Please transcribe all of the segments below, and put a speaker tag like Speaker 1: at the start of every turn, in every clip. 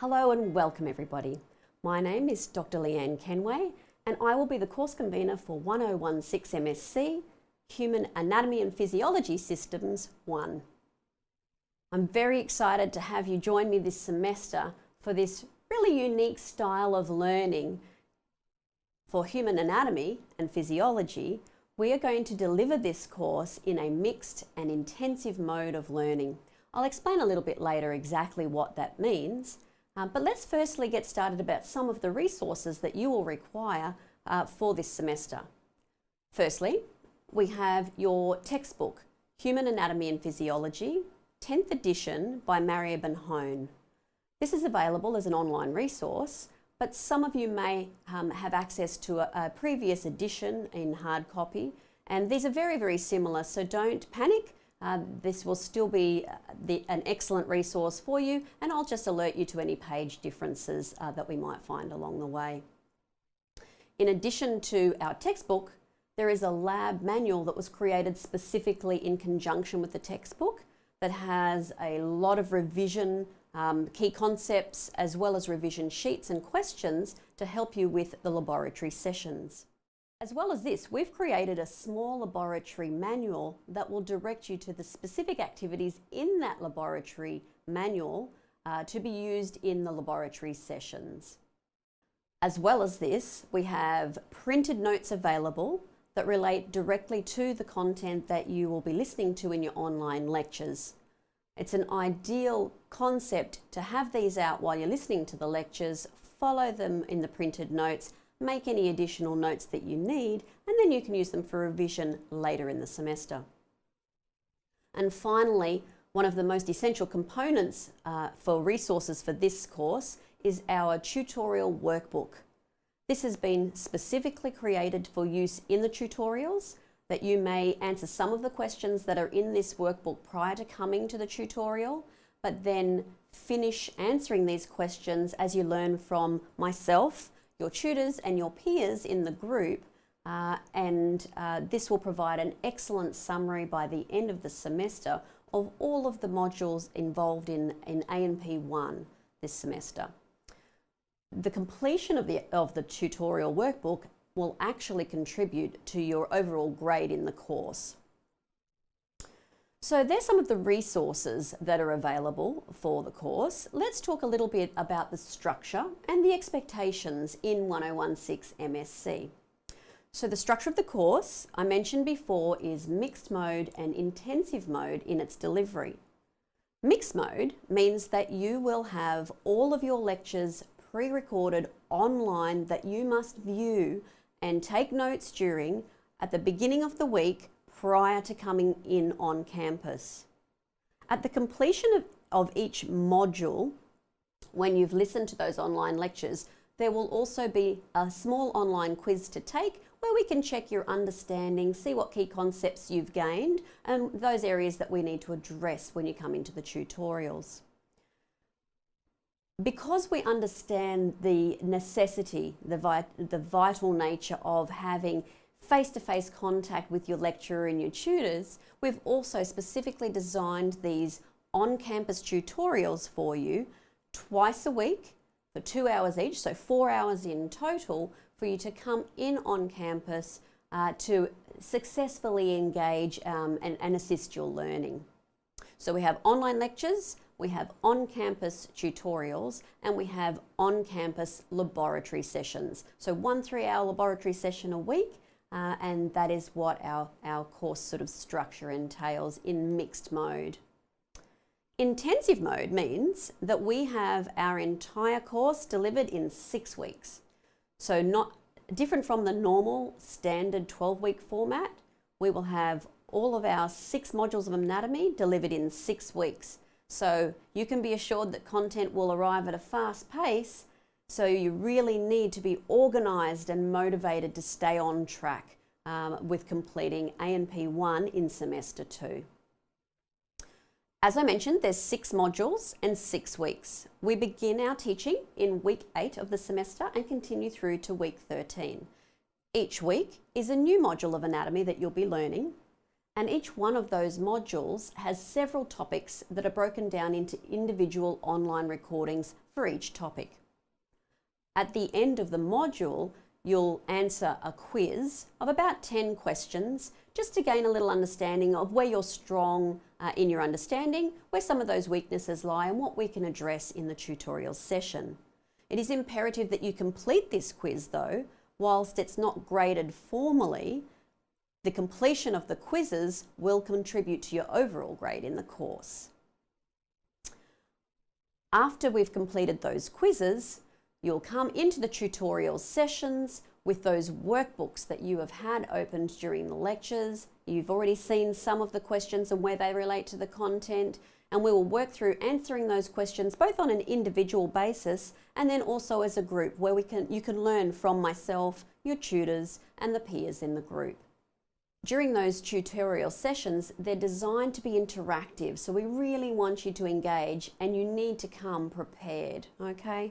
Speaker 1: Hello and welcome everybody. My name is Dr. Leanne Kenway and I will be the course convener for 1016 MSc, Human Anatomy and Physiology Systems 1. I'm very excited to have you join me this semester for this really unique style of learning. For human anatomy and physiology, we are going to deliver this course in a mixed and intensive mode of learning. I'll explain a little bit later exactly what that means. But let's firstly get started about some of the resources that you will require for this semester. Firstly, we have your textbook, Human Anatomy and Physiology, 10th edition by Maria Benhone. This is available as an online resource, but some of you may have access to a previous edition in hard copy, and these are very, very similar, so don't panic. This will still be an excellent resource for you, and I'll just alert you to any page differences that we might find along the way. In addition to our textbook, there is a lab manual that was created specifically in conjunction with the textbook that has a lot of revision, key concepts, as well as revision sheets and questions to help you with the laboratory sessions. As well as this, we've created a small laboratory manual that will direct you to the specific activities in that laboratory manual to be used in the laboratory sessions. As well as this, we have printed notes available that relate directly to the content that you will be listening to in your online lectures. It's an ideal concept to have these out while you're listening to the lectures, follow them in the printed notes, make any additional notes that you need, and then you can use them for revision later in the semester. And finally, one of the most essential components for resources for this course is our tutorial workbook. This has been specifically created for use in the tutorials, that you may answer some of the questions that are in this workbook prior to coming to the tutorial, but then finish answering these questions as you learn from myself, your tutors and your peers in the group, this will provide an excellent summary by the end of the semester of all of the modules involved in A&P 1 this semester. The completion of the tutorial workbook will actually contribute to your overall grade in the course. So there's some of the resources that are available for the course. Let's talk a little bit about the structure and the expectations in 1016 MSc. So the structure of the course, I mentioned before, is mixed mode and intensive mode in its delivery. Mixed mode means that you will have all of your lectures pre-recorded online that you must view and take notes during at the beginning of the week prior to coming in on campus. At the completion of each module, when you've listened to those online lectures, there will also be a small online quiz to take where we can check your understanding, see what key concepts you've gained, and those areas that we need to address when you come into the tutorials. Because we understand the necessity, the vital nature of having face-to-face contact with your lecturer and your tutors, we've also specifically designed these on-campus tutorials for you twice a week for 2 hours each, so 4 hours in total, for you to come in on campus to successfully engage and assist your learning. So we have online lectures, we have on-campus tutorials, and we have on-campus laboratory sessions. So 1 3-hour laboratory session a week, and that is what our course sort of structure entails in mixed mode. Intensive mode means that we have our entire course delivered in 6 weeks. So not different from the normal standard 12-week format, we will have all of our 6 modules of anatomy delivered in 6 weeks. So you can be assured that content will arrive at a fast pace, so you really need to be organised and motivated to stay on track with completing A&P 1 in semester 2. As I mentioned, there's 6 modules and 6 weeks. We begin our teaching in week 8 of the semester and continue through to week 13. Each week is a new module of anatomy that you'll be learning, and each one of those modules has several topics that are broken down into individual online recordings for each topic. At the end of the module, you'll answer a quiz of about 10 questions just to gain a little understanding of where you're strong in your understanding, where some of those weaknesses lie, and what we can address in the tutorial session. It is imperative that you complete this quiz though. Whilst it's not graded formally, the completion of the quizzes will contribute to your overall grade in the course. After we've completed those quizzes, you'll come into the tutorial sessions with those workbooks that you have had opened during the lectures. You've already seen some of the questions and where they relate to the content, and we will work through answering those questions both on an individual basis and then also as a group where you can learn from myself, your tutors, and the peers in the group. During those tutorial sessions, they're designed to be interactive, so we really want you to engage and you need to come prepared, okay?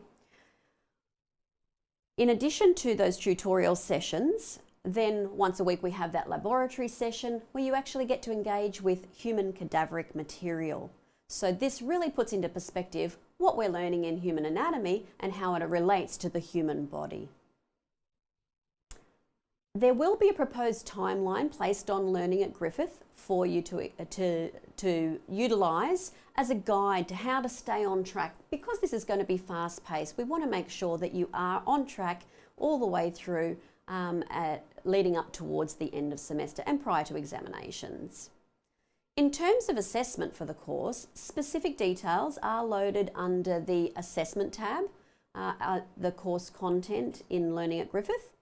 Speaker 1: In addition to those tutorial sessions, then once a week we have that laboratory session where you actually get to engage with human cadaveric material. So this really puts into perspective what we're learning in human anatomy and how it relates to the human body. There will be a proposed timeline placed on Learning at Griffith for you to utilise as a guide to how to stay on track. Because this is going to be fast-paced, we want to make sure that you are on track all the way through leading up towards the end of semester and prior to examinations. In terms of assessment for the course, specific details are loaded under the Assessment tab, the course content in Learning at Griffith.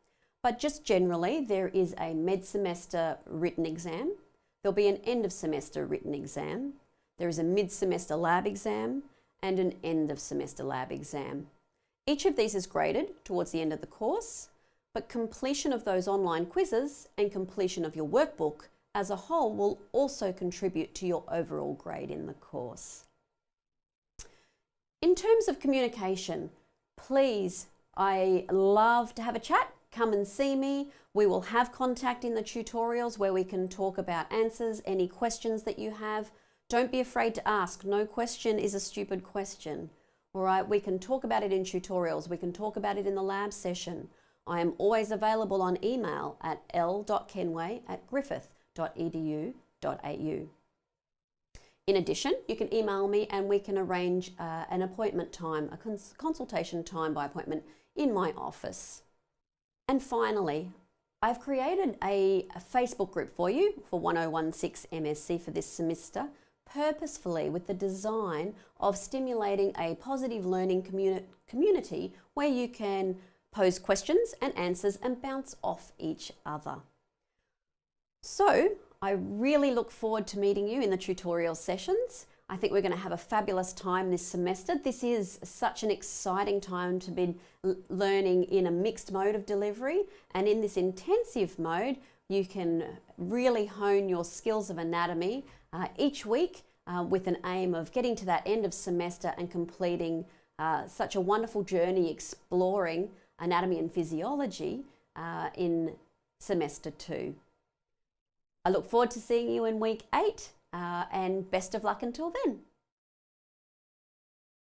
Speaker 1: But just generally, there is a mid-semester written exam. There'll be an end-of-semester written exam. There is a mid-semester lab exam and an end-of-semester lab exam. Each of these is graded towards the end of the course, but completion of those online quizzes and completion of your workbook as a whole will also contribute to your overall grade in the course. In terms of communication, please, I love to have a chat. Come and see me. We will have contact in the tutorials where we can talk about answers, any questions that you have. Don't be afraid to ask. No question is a stupid question. All right, we can talk about it in tutorials. We can talk about it in the lab session. I am always available on email at l.kenway@griffith.edu.au. In addition, you can email me and we can arrange an appointment time, a consultation time by appointment in my office. And finally, I've created a Facebook group for you for 1016 MSc for this semester, purposefully with the design of stimulating a positive learning community where you can pose questions and answers and bounce off each other. So I really look forward to meeting you in the tutorial sessions. I think we're going to have a fabulous time this semester. This is such an exciting time to be learning in a mixed mode of delivery, and in this intensive mode you can really hone your skills of anatomy each week with an aim of getting to that end of semester and completing such a wonderful journey exploring anatomy and physiology in semester 2. I look forward to seeing you in week 8 and best of luck until then.